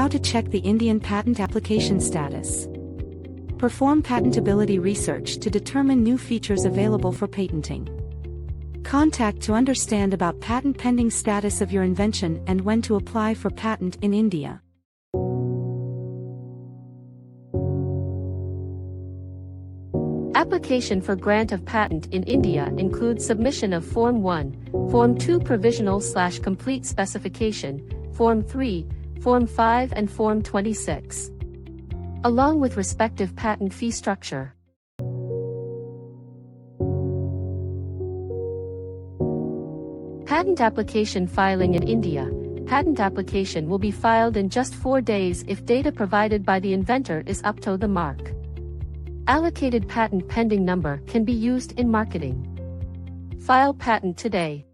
How to check the Indian patent application status. Perform patentability research to determine new features available for patenting. Contact to understand about patent pending status of your invention and when to apply for patent in India. Application for grant of patent in India includes submission of Form 1, Form 2 Provisional/Complete Specification, Form 3, Form 5 and Form 26, along with respective patent fee structure. Patent application filing in India. Patent application will be filed in just 4 days if data provided by the inventor is up to the mark. Allocated patent pending number can be used in marketing. File patent today.